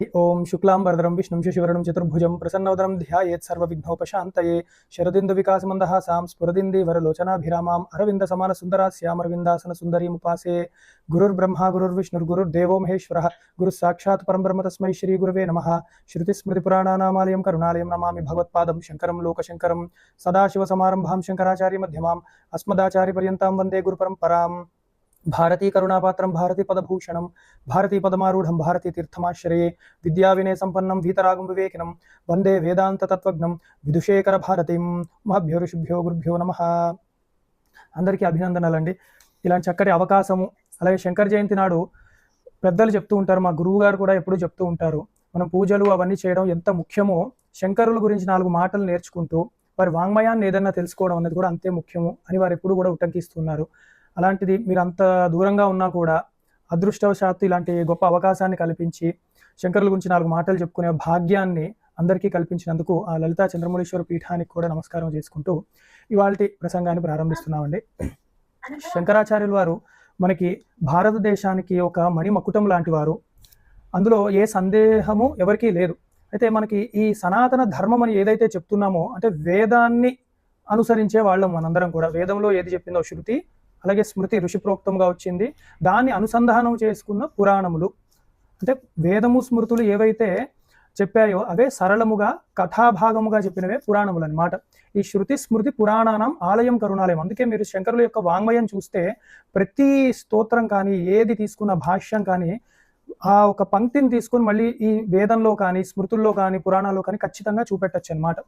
ओम शुक्लांबरधरं विष्णुं शशिवर्णं चतुर्भुजं प्रसन्नवदनं ध्यायेत् सर्वविघ्नोपशान्तये शरदिन्दुविकासमन्दहासां स्फुरदिन्दीवरलोचनाभिरामाम् अरविन्दसमानसुन्दरास्यामरविन्दासनसुन्दरीमुपासे गुरुर्ब्रह्मा गुरुर्विष्णुर्गुरुर्देवो महेश्वरः गुरुः साक्षात् परब्रह्म तस्मै श्रीगुरुवे नमः। श्रुतिस्मृतिपुराणानामालयं करुणालयं नमामि भगवत्पादं शङ्करं लोकशङ्करं सदाशिवसमारम्भां शङ्कराचार्यमध्यमाम् अस्मदाचार्यपर्यन्तां वन्दे गुरुपरम्पराम्। भारती करुणापात्रं भारती पदभूषणं भारती पदमारूढं भारती तीर्थमाश्रये विद्याविनय संपन्नं वीतरागं विवेकिनं वंदे वेदांत तत्वज्ञं विदुषेकर भारतीं మహభ్యో ఋషిభ్యో గురుభ్యో నమః। అందరికీ అభినందనలండి। ఇలాంటి చక్కటి అవకాశము అలాగే శంకర జయంతి నాడు పెద్దలు చెప్తూ ఉంటారు, మా గురువు గారు కూడా ఎప్పుడూ చెప్తూ ఉంటారు, మనం పూజలు అవన్నీ చేయడం ఎంత ముఖ్యమో శంకరుల గురించి 4 మాటలు నేర్చుకుంటూ వారి వాంగ్మయాన్ని ఏదైనా తెలుసుకోవడం అనేది కూడా అంతే ముఖ్యము అని వారు ఎప్పుడు కూడా ఉటంకిస్తున్నారు। అలాంటిది మీరు అంత దూరంగా ఉన్నా కూడా అదృష్టవశాత్తు ఇలాంటి గొప్ప అవకాశాన్ని కల్పించి శంకరుల గురించి 4 మాటలు చెప్పుకునే భాగ్యాన్ని అందరికీ కల్పించినందుకు ఆ లలితా చంద్రమౌళీశ్వర పీఠానికి కూడా నమస్కారం చేసుకుంటూ ఇవాల్టి ప్రసంగాన్ని ప్రారంభిస్తున్నామండి। శంకరాచార్యుల వారు మనకి భారతదేశానికి ఒక మణిమకుటం లాంటి వారు, అందులో ఏ సందేహము ఎవరికీ లేదు। అయితే మనకి ఈ సనాతన ధర్మం అని ఏదైతే చెప్తున్నామో అంటే వేదాన్ని అనుసరించే వాళ్ళం మనందరం కూడా। వేదంలో ఏది చెప్పిందో శృతి అలాగే స్మృతి ఋషిప్రోక్తంగా వచ్చింది, దాన్ని అనుసంధానం చేసుకున్న పురాణములు అంటే వేదము స్మృతులు ఏవైతే చెప్పాయో అవే సరళముగా కథాభాగముగా చెప్పినవే పురాణములు అన్నమాట। ఈ శృతి స్మృతి పురాణానం ఆలయం కరుణాలయం। అందుకే మీరు శంకరుల యొక్క వాంగ్మయం చూస్తే ప్రతి స్తోత్రం కానీ ఏది తీసుకున్న భాష్యం కానీ ఆ ఒక పంక్తిని తీసుకుని మళ్ళీ ఈ వేదంలో కానీ స్మృతుల్లో కానీ పురాణాల్లో కానీ ఖచ్చితంగా చూపెట్టచ్చు అన్నమాట।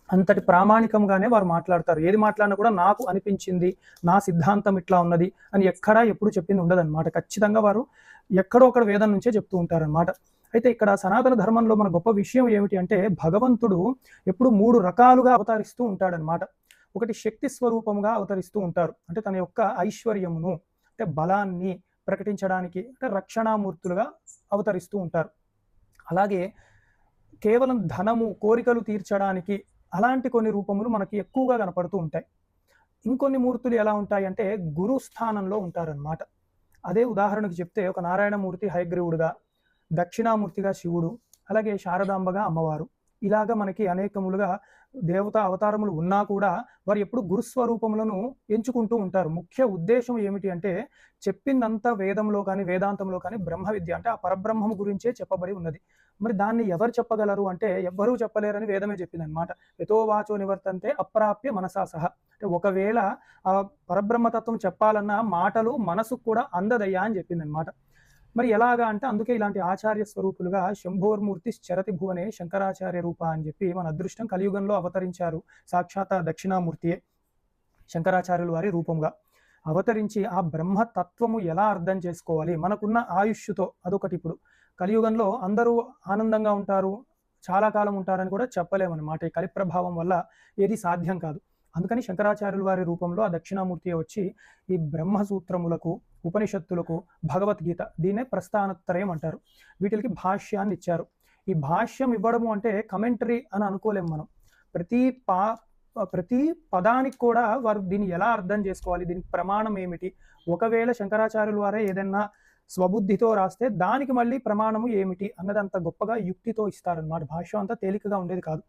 అంతటి ప్రామాణికంగానే వారు మాట్లాడతారు। ఏది మాట్లాడినా కూడా నాకు అనిపించింది, నా సిద్ధాంతం ఇట్లా ఉన్నది అని ఎక్కడా ఎప్పుడు చెప్పింది ఉండదన్నమాట। ఖచ్చితంగా వారు ఎక్కడో ఒకడ వేదం నుంచే చెప్తూ ఉంటారన్నమాట। అయితే ఇక్కడ సనాతన ధర్మంలో మన గొప్ప విషయం ఏమిటి అంటే భగవంతుడు ఎప్పుడు 3 రకాలుగా అవతరిస్తూ ఉంటాడనమాట। ఒకటి శక్తి స్వరూపంగా అవతరిస్తూ ఉంటారు, అంటే తన యొక్క ఐశ్వర్యమును అంటే బలాన్ని ప్రకటించడానికి అంటే రక్షణామూర్తులుగా అవతరిస్తూ ఉంటారు। అలాగే కేవలం ధనము కోరికలు తీర్చడానికి అలాంటి కొన్ని రూపములు మనకి ఎక్కువగా కనపడుతూ ఉంటాయి। ఇంకొన్ని మూర్తులు ఎలా ఉంటాయి అంటే గురు స్థానంలో ఉంటారన్నమాట। అదే ఉదాహరణకు చెప్తే ఒక నారాయణమూర్తి హయగ్రీవుడుగా, దక్షిణామూర్తిగా శివుడు, అలాగే శారదాంబగా అమ్మవారు, ఇలాగా మనకి అనేకములుగా దేవతా అవతారములు ఉన్నా కూడా వారు ఎప్పుడు గురుస్వరూపములను ఎంచుకుంటూ ఉంటారు। ముఖ్య ఉద్దేశం ఏమిటి అంటే చెప్పిందంతా వేదంలో కానీ వేదాంతంలో కానీ బ్రహ్మ విద్య అంటే ఆ పరబ్రహ్మము గురించే చెప్పబడి ఉన్నది। మరి దాన్ని ఎవరు చెప్పగలరు అంటే ఎవ్వరూ చెప్పలేరని వేదమే చెప్పింది అనమాట। యతో వాచో నివర్తంతే అప్రాప్య మనసా సహ, అంటే ఒకవేళ ఆ పరబ్రహ్మతత్వం చెప్పాలన్న మాటలు మనసుకు కూడా అందదయ్యా అని చెప్పింది అనమాట। మరి ఎలాగా అంటే అందుకే ఇలాంటి ఆచార్య స్వరూపులుగా శంభోర్మూర్తి చరతి భువనే శంకరాచార్య రూప అని చెప్పి మన అదృష్టం కలియుగంలో అవతరించారు। సాక్షాత్ దక్షిణామూర్తియే శంకరాచార్యుల వారి రూపంగా అవతరించి ఆ బ్రహ్మతత్వము ఎలా అర్థం చేసుకోవాలి మనకున్న ఆయుష్తో అదొకటి। ఇప్పుడు కలియుగంలో అందరూ ఆనందంగా ఉంటారు, చాలా కాలం ఉంటారని కూడా చెప్పలేమన్నమాట। ఈ కలి ప్రభావం వల్ల ఏది సాధ్యం కాదు। అందుకని శంకరాచార్యుల వారి రూపంలో ఆ దక్షిణామూర్తి వచ్చి ఈ బ్రహ్మసూత్రములకు ఉపనిషత్తులకు భగవద్గీత దీన్నే ప్రస్థానత్రయం అంటారు, వీటికి భాష్యాన్ని ఇచ్చారు। ఈ భాష్యం ఇవ్వడము అంటే కమెంటరీ అని అనుకోలేము మనం। ప్రతి పదానికి కూడా వారు దీన్ని ఎలా అర్థం చేసుకోవాలి, దీనికి ప్రమాణం ఏమిటి, ఒకవేళ శంకరాచార్యుల వారే ఏదైనా స్వబుద్ధితో రాస్తే దానికి మళ్ళీ ప్రమాణము ఏమిటి అన్నది అంత గొప్పగా యుక్తితో ఇస్తారన్నమాట। భాష్యం అంతా తేలికగా ఉండేది కాదు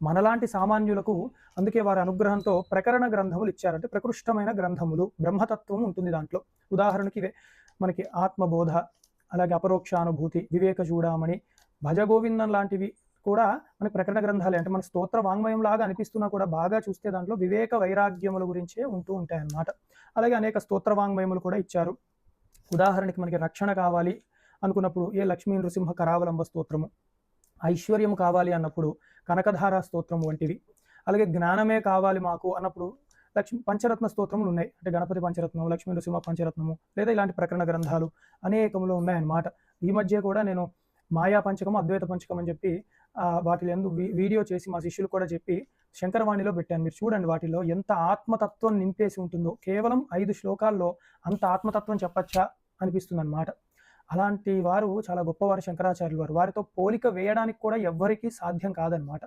మనలాంటి సామాన్యులకు। అందుకే వారి అనుగ్రహంతో ప్రకరణ గ్రంథములు ఇచ్చారు, అంటే ప్రకృష్టమైన గ్రంథములు, బ్రహ్మతత్వం ఉంటుంది దాంట్లో। ఉదాహరణకి ఇవే మనకి ఆత్మబోధ, అలాగే అపరోక్షానుభూతి, వివేక చూడామణి, భజగోవిందం లాంటివి కూడా మనకి ప్రకరణ గ్రంథాలే। అంటే మన స్తోత్ర వాంగ్మయం లాగా అనిపిస్తున్నా కూడా బాగా చూస్తే దాంట్లో వివేక వైరాగ్యముల గురించే ఉంటూ ఉంటాయి అన్నమాట। అలాగే అనేక స్తోత్ర వాంగ్మయములు కూడా ఇచ్చారు। ఉదాహరణకి మనకి రక్షణ కావాలి అనుకున్నప్పుడు ఏ లక్ష్మీ నృసింహ కరావలంబ స్తోత్రము, ఐశ్వర్యం కావాలి అన్నప్పుడు కనకధార స్తోత్రం వంటివి, అలాగే జ్ఞానమే కావాలి మాకు అన్నప్పుడు పంచరత్న స్తోత్రములు ఉన్నాయి, అంటే గణపతి పంచరత్నం, లక్ష్మీ నృసింహ పంచరత్నము, లేదా ఇలాంటి ప్రకరణ గ్రంథాలు అనేకములు ఉన్నాయన్నమాట। ఈ మధ్య కూడా నేను మాయా పంచకం అద్వైత పంచకం అని చెప్పి వాటిలో ఎందుకు వీడియో చేసి మా శిష్యులు కూడా చెప్పి శంకరవాణిలో పెట్టాను। మీరు చూడండి వాటిలో ఎంత ఆత్మతత్వం నింపేసి ఉంటుందో, కేవలం 5 శ్లోకాల్లో అంత ఆత్మతత్వం చెప్పచ్చా అనిపిస్తుంది అన్నమాట। అలాంటి వారు చాలా గొప్పవారు శంకరాచార్యులు వారు, వారితో పోలిక వేయడానికి కూడా ఎవ్వరికీ సాధ్యం కాదనమాట।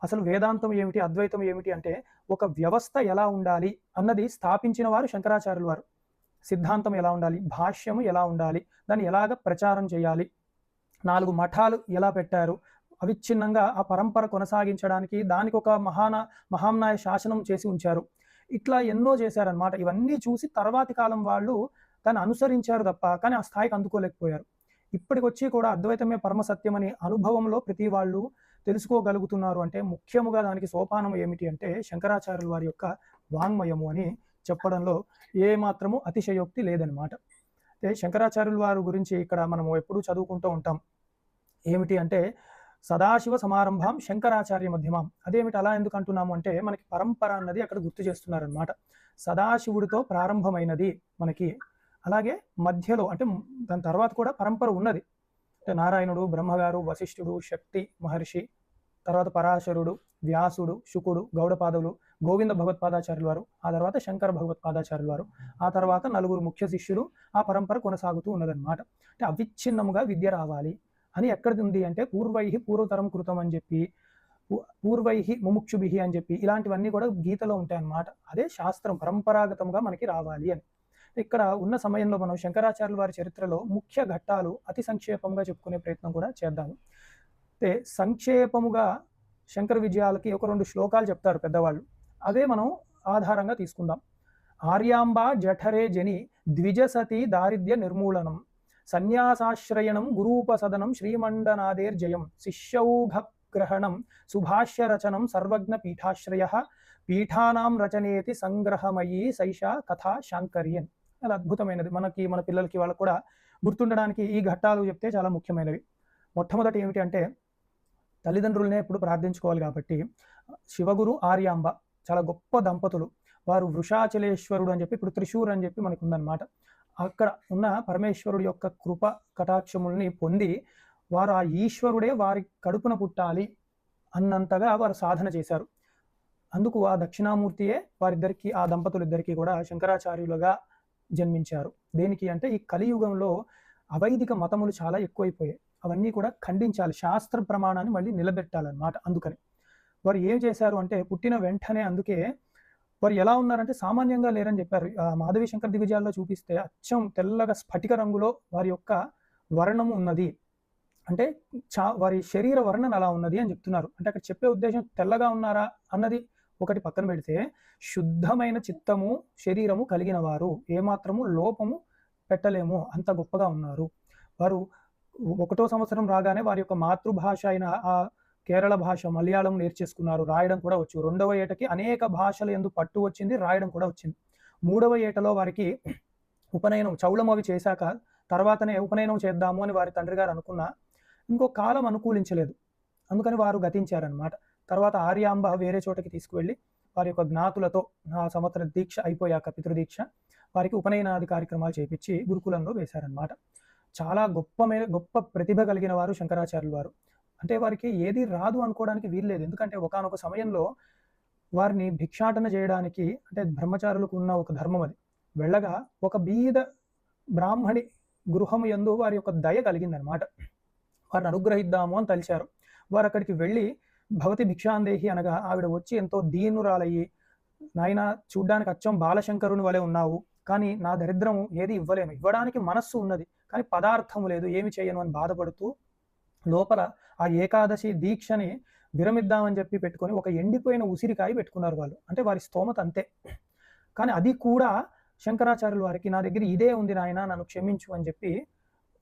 అసలు వేదాంతం ఏమిటి, అద్వైతం ఏమిటి అంటే ఒక వ్యవస్థ ఎలా ఉండాలి అన్నది స్థాపించిన వారు శంకరాచార్యులు వారు। సిద్ధాంతం ఎలా ఉండాలి, భాష్యము ఎలా ఉండాలి, దాన్ని ఎలాగ ప్రచారం చేయాలి, 4 మఠాలు ఎలా పెట్టారు, అవిచ్ఛిన్నంగా ఆ పరంపర కొనసాగించడానికి దానికి ఒక మహామ్నాయ శాసనం చేసి ఉంచారు. ఇట్లా ఎన్నో చేశారనమాట. ఇవన్నీ చూసి తర్వాతి కాలం వాళ్ళు దాన్ని అనుసరించారు తప్ప, కానీ ఆ స్థాయికి అందుకోలేకపోయారు. ఇప్పటికొచ్చి కూడా అద్వైతమే పరమ సత్యమని అనుభవంలో ప్రతి వాళ్ళు తెలుసుకోగలుగుతున్నారు అంటే ముఖ్యముగా దానికి సోపానం ఏమిటి అంటే శంకరాచార్యుల వారి యొక్క వాంగ్మయము అని చెప్పడంలో ఏ మాత్రము అతిశయోక్తి లేదనమాట. అయితే శంకరాచార్యుల వారి గురించి ఇక్కడ మనము ఎప్పుడూ చదువుకుంటూ ఉంటాం. ఏమిటి అంటే సదాశివ సమారంభం శంకరాచార్య మధ్యమం. అదేమిటి అలా ఎందుకు అంటున్నాము అంటే మనకి పరంపర అన్నది అక్కడ గుర్తు చేస్తున్నారనమాట. సదాశివుడితో ప్రారంభమైనది మనకి, అలాగే మధ్యలో అంటే దాని తర్వాత కూడా పరంపర ఉన్నది. అంటే నారాయణుడు, బ్రహ్మగారు, వశిష్ఠుడు, శక్తి మహర్షి, తర్వాత పరాశరుడు, వ్యాసుడు, శుకుడు, గౌడపాదులు, గోవింద భగవత్పాదాచార్యుల వారు, ఆ తర్వాత శంకర భగవత్పాదాచార్యుల వారు, ఆ తర్వాత 4 ముఖ్య శిష్యులు, ఆ పరంపర కొనసాగుతూ ఉన్నదన్నమాట. అంటే అవిచ్ఛిన్నముగా విద్య రావాలి అని ఎక్కడిది ఉంది అంటే పూర్వతరం కృతం అని చెప్పి, పూర్వైహి ముముక్షుభిహి అని చెప్పి ఇలాంటివన్నీ కూడా గీతలో ఉంటాయన్నమాట. అదే శాస్త్రం పరంపరాగతంగా మనకి రావాలి అని. ఇక్కడ ఉన్న సమయంలో మనం శంకరాచార్యుల వారి చరిత్రలో ముఖ్య ఘట్టాలు అతి సంక్షేపంగా చెప్పుకునే ప్రయత్నం కూడా చేద్దాము. అయితే సంక్షేపముగా శంకర విజయాలకి ఒక 2 శ్లోకాలు చెప్తారు పెద్దవాళ్ళు, అదే మనం ఆధారంగా తీసుకుందాం. ఆర్యాంబ జఠరే జని ద్విజసతి దారిద్ర్య నిర్మూలనం, సన్యాసాశ్రయణం గురూపసదనం శ్రీమండనాదేర్జయం, శిష్యౌఘగ్రహణం సుభాష్య రచనం సర్వజ్ఞ పీఠాశ్రయ, పీఠానాం రచనేతి సంగ్రహమయీ సైషా కథా శాంకర్యన్. చాలా అద్భుతమైనది. మన పిల్లలకి వాళ్ళకు కూడా గుర్తుండడానికి ఈ ఘట్టాలు చెప్తే చాలా ముఖ్యమైనవి. మొట్టమొదటి ఏమిటి అంటే తల్లిదండ్రులనే ఎప్పుడు ప్రార్థించుకోవాలి కాబట్టి శివగురు ఆర్యాంబ చాలా గొప్ప దంపతులు. వారు వృషాచలేశ్వరుడు అని చెప్పి ఇప్పుడు త్రిశూర్ అని చెప్పి మనకు ఉందన్నమాట. అక్కడ ఉన్న పరమేశ్వరుడు యొక్క కృప కటాక్షముల్ని పొంది వారు ఆ ఈశ్వరుడే వారి కడుపున పుట్టాలి అన్నంతగా వారు సాధన చేశారు. అందుకు ఆ దక్షిణామూర్తియే వారిద్దరికి, ఆ దంపతులిద్దరికీ కూడా శంకరాచార్యులుగా జన్మించారు. దేనికి అంటే ఈ కలియుగంలో అవైదిక మతములు చాలా ఎక్కువైపోయాయి, అవన్నీ కూడా ఖండించాలి, శాస్త్ర ప్రమాణాన్ని మళ్ళీ నిలబెట్టాలన్నమాట. అందుకని వారు ఏం చేశారు అంటే పుట్టిన వెంటనే, అందుకే వారు ఎలా ఉన్నారంటే సామాన్యంగా లేరని చెప్పారు. మాధవి శంకర దివిజయాల్లో చూపిస్తే అచ్చం తెల్లగా స్ఫటిక రంగులో వారి యొక్క వర్ణము ఉన్నది. అంటే వారి శరీర వర్ణన అలా ఉన్నది అని చెప్తున్నారు. అంటే అక్కడ చెప్పే ఉద్దేశం తెల్లగా ఉన్నారా అన్నది ఒకటి పక్కన పెడితే శుద్ధమైన చిత్తము శరీరము కలిగిన వారు, ఏమాత్రము లోపము పెట్టలేము, అంత గొప్పగా ఉన్నారు. వారు 1వ సంవత్సరం రాగానే వారి యొక్క మాతృభాష అయిన ఆ కేరళ భాష మలయాళం నేర్చేసుకున్నారు, రాయడం కూడా వచ్చు. 2వ ఏటకి అనేక భాషలు ఎందు పట్టు వచ్చింది, రాయడం కూడా వచ్చింది. 3వ ఏటలో వారికి ఉపనయనం, చౌళం అవి చేశాక తర్వాతనే ఉపనయనం చేద్దాము అని వారి తండ్రి గారు అనుకున్నా ఇంకో కాలం అనుకూలించలేదు, అందుకని వారు గతించారనమాట. తర్వాత ఆర్యాంబ వేరే చోటకి తీసుకువెళ్ళి వారి యొక్క జ్ఞాతులతో ఆ సంవత్సర దీక్ష అయిపోయాక పితృదీక్ష వారికి ఉపనయనాది కార్యక్రమాలు చేపించి గురుకులంలో వేశారనమాట. చాలా గొప్ప ప్రతిభ కలిగిన వారు శంకరాచార్యుల వారు. అంటే వారికి ఏది రాదు అనుకోవడానికి వీల్లేదు. ఎందుకంటే ఒకానొక సమయంలో వారిని భిక్షాటన చేయడానికి, అంటే బ్రహ్మచారులకు ఉన్న ఒక ధర్మం అది, వెళ్ళగా ఒక బీద బ్రాహ్మణి గృహము యందు వారి యొక్క దయ కలిగిందనమాట. వారిని అనుగ్రహిద్దాము అని తలిచారు. వారు అక్కడికి వెళ్ళి భవతి భిక్షాందేహి అనగా ఆవిడ వచ్చి ఎంతో దీనురాలయ్యి, నాయన చూడ్డానికి అచ్చం బాలశంకరుని వలె ఉన్నావు, కానీ నా దరిద్రము ఏది ఇవ్వలేను, ఇవ్వడానికి మనస్సు ఉన్నది కానీ పదార్థము లేదు, ఏమి చేయను అని బాధపడుతూ లోపల ఆ ఏకాదశి దీక్షని విరమిద్దామని చెప్పి పెట్టుకొని ఒక ఎండిపోయిన ఉసిరికాయ పెట్టుకున్నారు వాళ్ళు. అంటే వారి స్తోమత అంతే. కానీ అది కూడా శంకరాచార్యుల వారికి నా దగ్గర ఇదే ఉంది నాయన, నన్ను క్షమించు అని చెప్పి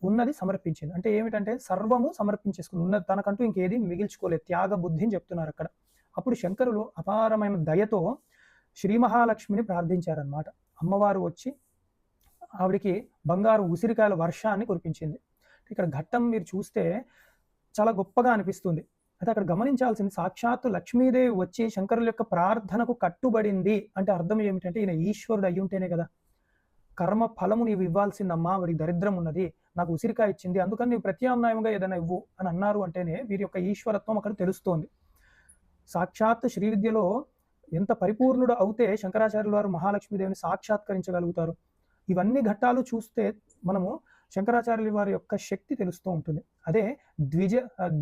ఉన్నది సమర్పించింది. అంటే ఏమిటంటే సర్వము సమర్పించేసుకుంది, ఉన్నది తనకంటూ ఇంకేది మిగిల్చుకోలేదు, త్యాగ బుద్ధిని చెప్తున్నారు అక్కడ. అప్పుడు శంకరులు అపారమైన దయతో శ్రీ మహాలక్ష్మిని ప్రార్థించారనమాట. అమ్మవారు వచ్చి ఆవిడికి బంగారు ఉసిరికాయల వర్షాన్ని కురిపించింది. ఇక్కడ ఘట్టం మీరు చూస్తే చాలా గొప్పగా అనిపిస్తుంది. అయితే అక్కడ గమనించాల్సింది, సాక్షాత్తు లక్ష్మీదేవి వచ్చి శంకరుల యొక్క ప్రార్థనకు కట్టుబడింది అంటే అర్థం ఏమిటంటే ఈయన ఈశ్వరుడు అయ్యి ఉంటేనే కదా. కర్మ ఫలము నీవు ఇవ్వాల్సిందమ్మా, వాడికి దరిద్రం ఉన్నది, నాకు ఉసిరికాయ ఇచ్చింది, అందుకని నీవు ప్రత్యామ్నాయంగా ఏదైనా ఇవ్వు అని అన్నారు అంటేనే వీరి యొక్క ఈశ్వరత్వం అక్కడ తెలుస్తోంది. సాక్షాత్ శ్రీ విద్యలో ఎంత పరిపూర్ణుడు అవుతే శంకరాచార్యుల వారు మహాలక్ష్మీదేవిని సాక్షాత్కరించగలుగుతారు. ఇవన్నీ ఘట్టాలు చూస్తే మనము శంకరాచార్యుల వారి యొక్క శక్తి తెలుస్తూ ఉంటుంది. అదే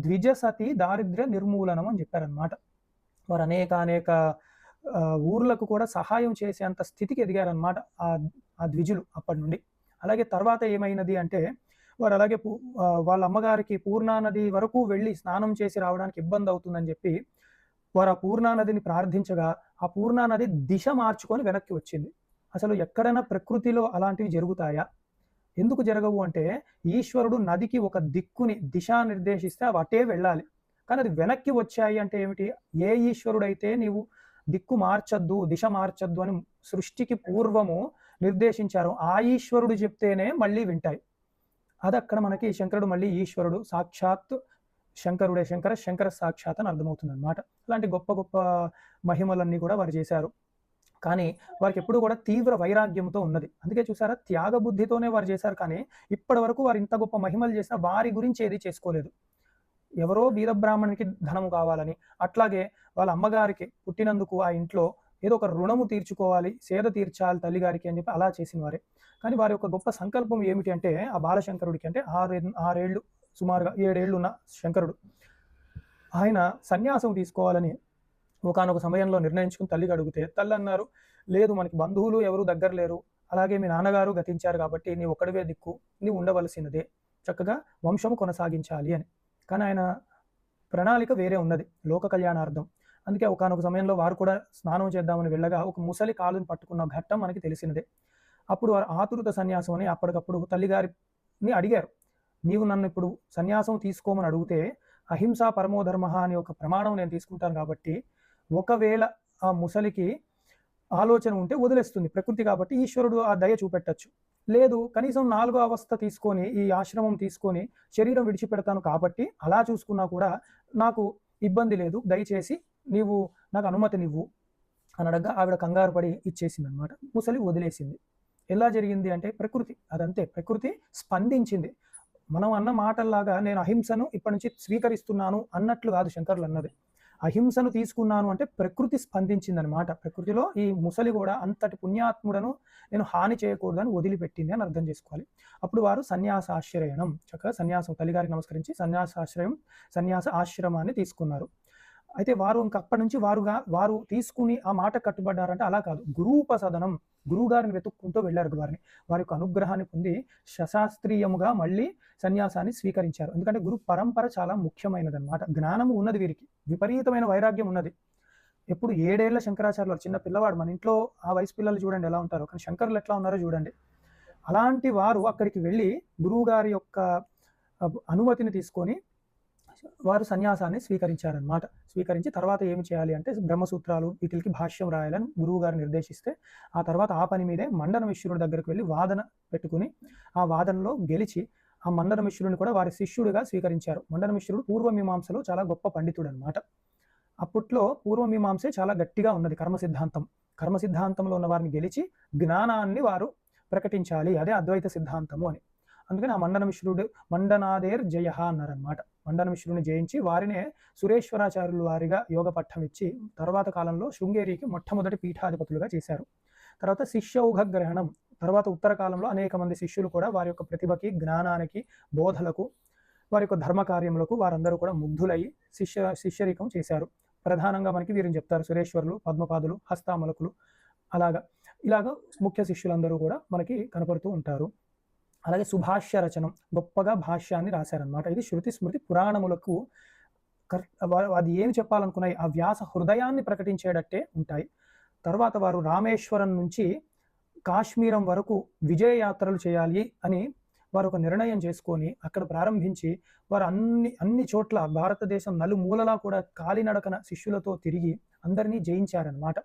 ద్విజ సతి దారిద్ర్య నిర్మూలనం అని చెప్పారనమాట. వారు అనేక ఊర్లకు కూడా సహాయం చేసేంత స్థితికి ఎదిగారనమాట ఆ ద్విజులు అప్పటి నుండి. అలాగే తర్వాత ఏమైనది అంటే వారు అలాగే వాళ్ళ అమ్మగారికి పూర్ణా నది వరకు వెళ్ళి స్నానం చేసి రావడానికి ఇబ్బంది అవుతుందని చెప్పి వారు ఆ పూర్ణా నదిని ప్రార్థించగా ఆ పూర్ణా నది దిశ మార్చుకొని వెనక్కి వచ్చింది. అసలు ఎక్కడైనా ప్రకృతిలో అలాంటివి జరుగుతాయా? ఎందుకు జరగవు అంటే ఈశ్వరుడు నదికి ఒక దిక్కుని దిశా నిర్దేశిస్తే అవి అటే వెళ్ళాలి. కానీ అది వెనక్కి వచ్చాయి అంటే ఏమిటి? ఏ ఈశ్వరుడైతే నీవు దిక్కు మార్చొద్దు, దిశ మార్చొద్దు అని సృష్టికి పూర్వము నిర్దేశించారో ఆ ఈశ్వరుడు చెప్తేనే మళ్ళీ వింటాయి. అదక్కడ మనకి శంకరుడు మళ్ళీ ఈశ్వరుడు సాక్షాత్ శంకరుడే శంకర సాక్షాత్ అని అర్థమవుతుందన్నమాట. అలాంటి గొప్ప గొప్ప మహిమలన్నీ కూడా వారు చేశారు. కానీ వారికి ఎప్పుడు కూడా తీవ్ర వైరాగ్యంతో ఉన్నది. అందుకే చూసారా, త్యాగ బుద్ధితోనే వారు చేశారు. కానీ ఇప్పటి వరకు వారు ఇంత గొప్ప మహిమలు చేసినా వారి గురించి ఏది చేసుకోలేదు. ఎవరో బీద బ్రాహ్మణునికి ధనము కావాలని, అట్లాగే వాళ్ళ అమ్మగారికి పుట్టినందుకు ఆ ఇంట్లో ఏదో ఒక రుణము తీర్చుకోవాలి, సేద తీర్చాలి తల్లిగారికి అని చెప్పి అలా చేసిన వారే. కానీ వారి యొక్క గొప్ప సంకల్పం ఏమిటి అంటే ఆ బాలశంకరుడికి అంటే ఆరేళ్ళు సుమారుగా 7 ఏళ్ళు ఉన్న శంకరుడు ఆయన సన్యాసం తీసుకోవాలని ఒకానొక సమయంలో నిర్ణయించుకుని తల్లికి అడిగితే తల్లి అన్నారు, లేదు మనకి బంధువులు ఎవరు దగ్గర లేరు, అలాగే మీ నాన్నగారు గతించారు కాబట్టి నీ ఒక్కడివే దిక్కు, నీవు ఉండవలసినదే, చక్కగా వంశము కొనసాగించాలి అని. కానీ ఆయన ప్రణాళిక వేరే ఉన్నది, లోక కళ్యాణార్థం. అందుకే ఒకానొక సమయంలో వారు కూడా స్నానం చేద్దామని వెళ్ళగా ఒక ముసలి కాలుని పట్టుకున్న ఘట్టం మనకి తెలిసినదే. అప్పుడు వారు ఆతురత సన్యాసం అని అప్పటికప్పుడు తల్లిగారిని అడిగారు, నీవు నన్ను ఇప్పుడు సన్యాసం తీసుకోమని అడిగితే అహింసా పరమోధర్మ అనే ఒక ప్రమాణం నేను తీసుకుంటాను కాబట్టి ఒకవేళ ఆ ముసలికి ఆలోచన ఉంటే వదిలేస్తుంది ప్రకృతి కాబట్టి ఈశ్వరుడు ఆ దయ చూపెట్టచ్చు. లేదు కనీసం 4వ అవస్థ తీసుకొని ఈ ఆశ్రమం తీసుకొని శరీరం విడిచిపెడతాను కాబట్టి అలా చూసుకున్నా కూడా నాకు ఇబ్బంది లేదు, దయచేసి నీవు నాకు అనుమతినివ్వు అని అడగగా ఆవిడ కంగారు పడి ఇచ్చేసింది అనమాట. ముసలి వదిలేసింది. ఎలా జరిగింది అంటే ప్రకృతి, అదంతే, ప్రకృతి స్పందించింది. మనం అన్న మాటల్లాగా నేను అహింసను ఇప్పటి నుంచి స్వీకరిస్తున్నాను అన్నట్లు కాదు శంకరులు అన్నది. అహింసను తీసుకున్నాను అంటే ప్రకృతి స్పందించిందనమాట. ప్రకృతిలో ఈ ముసలి కూడా అంతటి పుణ్యాత్ముడను నేను హాని చేయకూడదని వదిలిపెట్టింది అని అర్థం చేసుకోవాలి. అప్పుడు వారు సన్యాసాశ్రయణం, చక్కగా సన్యాసం తల్లిగారికి నమస్కరించి సన్యాస ఆశ్రమాన్ని తీసుకున్నారు. అయితే వారు ఇంక అప్పటి నుంచి వారు తీసుకుని ఆ మాట కట్టుబడ్డారంటే అలా కాదు, గురూపసదనం, గురువు గారిని వెతుక్కుంటూ వెళ్ళారు. వారి యొక్క అనుగ్రహాన్ని పొంది సశాస్త్రీయముగా మళ్ళీ సన్యాసాన్ని స్వీకరించారు. ఎందుకంటే గురు పరంపర చాలా ముఖ్యమైనది అనమాట. జ్ఞానము ఉన్నది వీరికి, విపరీతమైన వైరాగ్యం ఉన్నది. ఎప్పుడు 7 ఏళ్ల శంకరాచార్యులు, చిన్న పిల్లవాడు, మన ఇంట్లో ఆ వయసు పిల్లలు చూడండి ఎలా ఉంటారో, కానీ శంకరులు ఎట్లా ఉన్నారో చూడండి. అలాంటి వారు అక్కడికి వెళ్ళి గురువు గారి యొక్క అనుమతిని తీసుకొని వారు సన్యాసాన్ని స్వీకరించారనమాట. స్వీకరించి తర్వాత ఏమి చేయాలి అంటే బ్రహ్మసూత్రాలు వీటికి భాష్యం రాయాలని గురువు గారు నిర్దేశిస్తే ఆ తర్వాత ఆ పని మీదే మండన మిశ్రుడి దగ్గరకు వెళ్ళి వాదన పెట్టుకుని ఆ వాదనలో గెలిచి ఆ మండన మిశ్రుడిని కూడా వారి శిష్యుడిగా స్వీకరించారు. మండన మిశ్రుడు పూర్వమీమాంసలో చాలా గొప్ప పండితుడు అనమాట. అప్పట్లో పూర్వమీమాంసే చాలా గట్టిగా ఉన్నది, కర్మ సిద్ధాంతంలో ఉన్న వారిని గెలిచి జ్ఞానాన్ని వారు ప్రకటించాలి, అదే అద్వైత సిద్ధాంతము అని. అందుకని ఆ మండనాదేర్ జయ అన్నారనమాట. మండన మిశ్రుడిని జయించి వారినే సురేశ్వరాచార్యులు వారిగా యోగ పట్టం ఇచ్చి తర్వాత కాలంలో శృంగేరికి మొట్టమొదటి పీఠాధిపతులుగా చేశారు. తర్వాత శిష్యౌఘ గ్రహణం, తర్వాత ఉత్తర కాలంలో అనేక మంది శిష్యులు కూడా వారి యొక్క ప్రతిభకి, జ్ఞానానికి, బోధలకు, వారి యొక్క ధర్మ కార్యములకు వారందరూ కూడా ముగ్ధులై శిష్యరికం చేశారు. ప్రధానంగా మనకి వీరిని చెప్తారు, సురేశ్వరులు, పద్మపాదులు, హస్తామలకులు, ఇలాగా ముఖ్య శిష్యులందరూ కూడా మనకి కనపడుతూ ఉంటారు. అలాగే సుభాష్య రచనం, గొప్పగా భాష్యాన్ని రాశారనమాట. ఇది శృతి స్మృతి పురాణములకు అది ఏమి చెప్పాలనుకున్నాయి ఆ వ్యాస హృదయాన్ని ప్రకటించేటట్టే ఉంటాయి. తర్వాత వారు రామేశ్వరం నుంచి కాశ్మీరం వరకు విజయయాత్రలు చేయాలి అని వారు ఒక నిర్ణయం చేసుకొని అక్కడ ప్రారంభించి వారు అన్ని చోట్ల భారతదేశం నలుమూలలా కూడా కాలినడకన శిష్యులతో తిరిగి అందరినీ జయించారనమాట.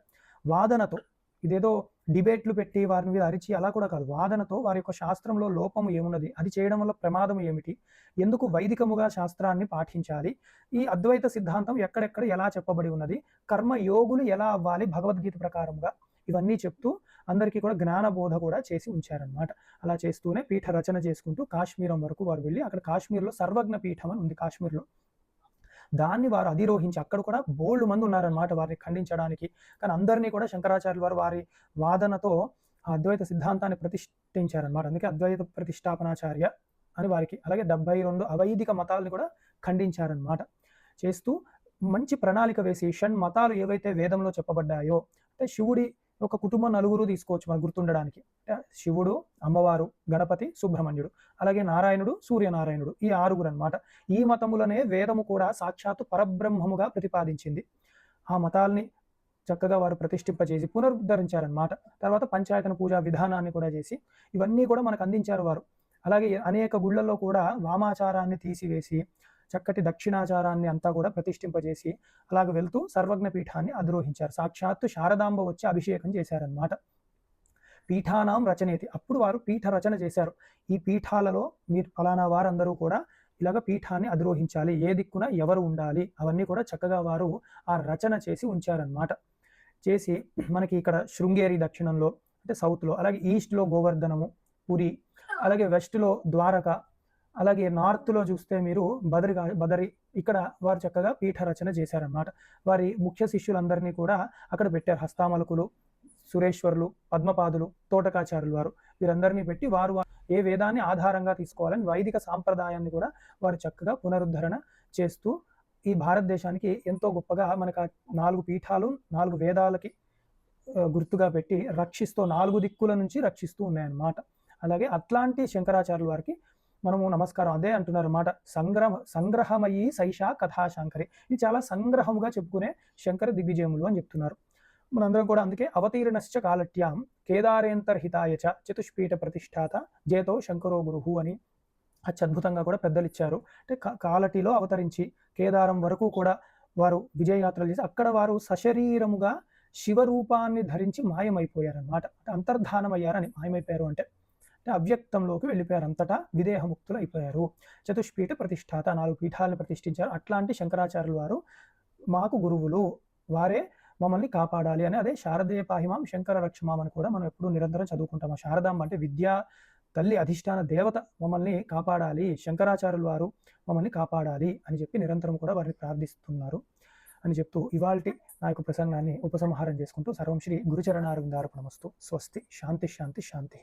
వాదనతో, ఇదేదో డిబేట్లు పెట్టి వారి మీద అరిచి అలా కూడా కాదు, వాదనతో వారి యొక్క శాస్త్రంలో లోపము ఏమున్నది, అది చేయడం వల్ల ప్రమాదం ఏమిటి, ఎందుకు వైదికముగా శాస్త్రాన్ని పాటించాలి, ఈ అద్వైత సిద్ధాంతం ఎక్కడెక్కడ ఎలా చెప్పబడి ఉన్నది, కర్మ యోగులు ఎలా అవ్వాలి భగవద్గీత ప్రకారంగా, ఇవన్నీ చెప్తూ అందరికీ కూడా జ్ఞానబోధ కూడా చేసి ఉంచారనమాట. అలా చేస్తూనే పీఠ రచన చేసుకుంటూ కాశ్మీరం వరకు వారు వెళ్ళి అక్కడ కాశ్మీర్లో సర్వజ్ఞ పీఠం అని ఉంది కాశ్మీర్లో, దాన్ని వారు అధిరోహించి అక్కడ కూడా బోల్డ్ మంది ఉన్నారనమాట వారిని ఖండించడానికి. కానీ అందరినీ కూడా శంకరాచార్యులు వారు వారి వాదనతో ఆ అద్వైత సిద్ధాంతాన్ని ప్రతిష్ఠించారనమాట. అందుకే అద్వైత ప్రతిష్టాపనాచార్య అని వారికి. అలాగే 72 అవైదిక మతాలను కూడా ఖండించారనమాట. చేస్తూ మంచి ప్రణాళిక వేసి షణ్ మతాలు ఏవైతే వేదంలో చెప్పబడ్డాయో, అంటే శివుడి ఒక కుటుంబం నలుగురు తీసుకోవచ్చు మనకు గుర్తుండడానికి. శివుడు, అమ్మవారు, గణపతి, సుబ్రహ్మణ్యుడు, అలాగే నారాయణుడు, సూర్యనారాయణుడు, ఈ ఆరుగురు అన్నమాట. ఈ మతములనే వేదము కూడా సాక్షాత్తు పరబ్రహ్మముగా ప్రతిపాదించింది. ఆ మతాల్ని చక్కగా వారు ప్రతిష్ఠింపజేసి పునరుద్ధరించారనమాట. తర్వాత పంచాయతన పూజా విధానాన్ని కూడా చేసి ఇవన్నీ కూడా మనకు అందించారు వారు. అలాగే అనేక గుళ్ళల్లో కూడా వామాచారాన్ని తీసివేసి చక్కటి దక్షిణాచారాన్ని అంతా కూడా ప్రతిష్ఠింపజేసి అలాగ వెళ్తూ సర్వజ్ఞ పీఠాన్ని అధిరోహించారు. సాక్షాత్తు శారదాంబ వచ్చి అభిషేకం చేశారనమాట. పీఠానాం రచనేతి, అప్పుడు వారు పీఠ రచన చేశారు. ఈ పీఠాలలో మీరు ఫలానా వారందరూ కూడా ఇలాగ పీఠాన్ని అధిరోహించాలి, ఏ దిక్కున ఎవరు ఉండాలి, అవన్నీ కూడా చక్కగా వారు ఆ రచన చేసి ఉంచారనమాట. చేసి మనకి ఇక్కడ శృంగేరి దక్షిణంలో అంటే సౌత్లో, అలాగే ఈస్ట్లో గోవర్ధనము, పురి, అలాగే వెస్ట్లో ద్వారక, అలాగే నార్త్లో చూస్తే మీరు బదరి, ఇక్కడ వారు చక్కగా పీఠ రచన చేశారన్నమాట. వారి ముఖ్య శిష్యులందరినీ కూడా అక్కడ పెట్టారు. హస్తామలకులు, సురేశ్వరులు, పద్మపాదులు, తోటకాచారులు వారు, వీరందరినీ పెట్టి వారు ఏ వేదాన్ని ఆధారంగా తీసుకోవాలని వైదిక సాంప్రదాయాన్ని కూడా వారు చక్కగా పునరుద్ధరణ చేస్తూ ఈ భారతదేశానికి ఎంతో గొప్పగా మనకు 4 పీఠాలు 4 వేదాలకి గుర్తుగా పెట్టి రక్షిస్తూ 4 దిక్కుల నుంచి రక్షిస్తూ ఉన్నాయన్నమాట. అలాగే అట్లాంటి శంకరాచార్యుల వారికి మనము నమస్కారం. అదే అంటున్నారు అన్నమాట, సంగ్రహమయ్యి సైషా కథాశాంకరి, ఇది చాలా సంగ్రహముగా చెప్పుకునే శంకర దిగ్విజయములు అని చెప్తున్నారు. మనందరం కూడా అందుకే అవతీర్ణశ్చ కాలట్యాం కేదారేంతర్హితాయచ చతుష్పీఠ ప్రతిష్టాత జేతో శంకరో గురుహు అని అత్యద్భుతంగా కూడా పెద్దలు ఇచ్చారు. అంటే కాలటిలో అవతరించి కేదారం వరకు కూడా వారు విజయయాత్రలు చేసి అక్కడ వారు సశరీరముగా శివరూపాన్ని ధరించి మాయమైపోయారన్నమాట. అంటే అంతర్ధానం అయ్యారని, మాయమైపోయారు అంటే అవ్యక్తంలోకి వెళ్ళిపోయారు, అంతటా విదేహముక్తులు అయిపోయారు. చతుష్పీఠ ప్రతిష్టాత, 4 పీఠాలను ప్రతిష్ఠించారు. అట్లాంటి శంకరాచార్యులు వారు మాకు గురువులు, వారే మమ్మల్ని కాపాడాలి అని, అదే శారదే పాహిమాం శంకర రక్షమాం అని కూడా మనం ఎప్పుడూ నిరంతరం చదువుకుంటాం. శారదాంబ అంటే విద్యా తల్లి, అధిష్టాన దేవత మమ్మల్ని కాపాడాలి, శంకరాచార్యుల వారు మమ్మల్ని కాపాడాలి అని చెప్పి నిరంతరం కూడా వారిని ప్రార్థిస్తున్నారు అని చెప్తూ ఇవాల్టి నా యొక్క ప్రసంగాన్ని ఉపసంహారం చేసుకుంటూ సర్వం శ్రీ గురుచరణారవిందార్పణమస్తు. స్వస్తి. శాంతి శాంతి శాంతి.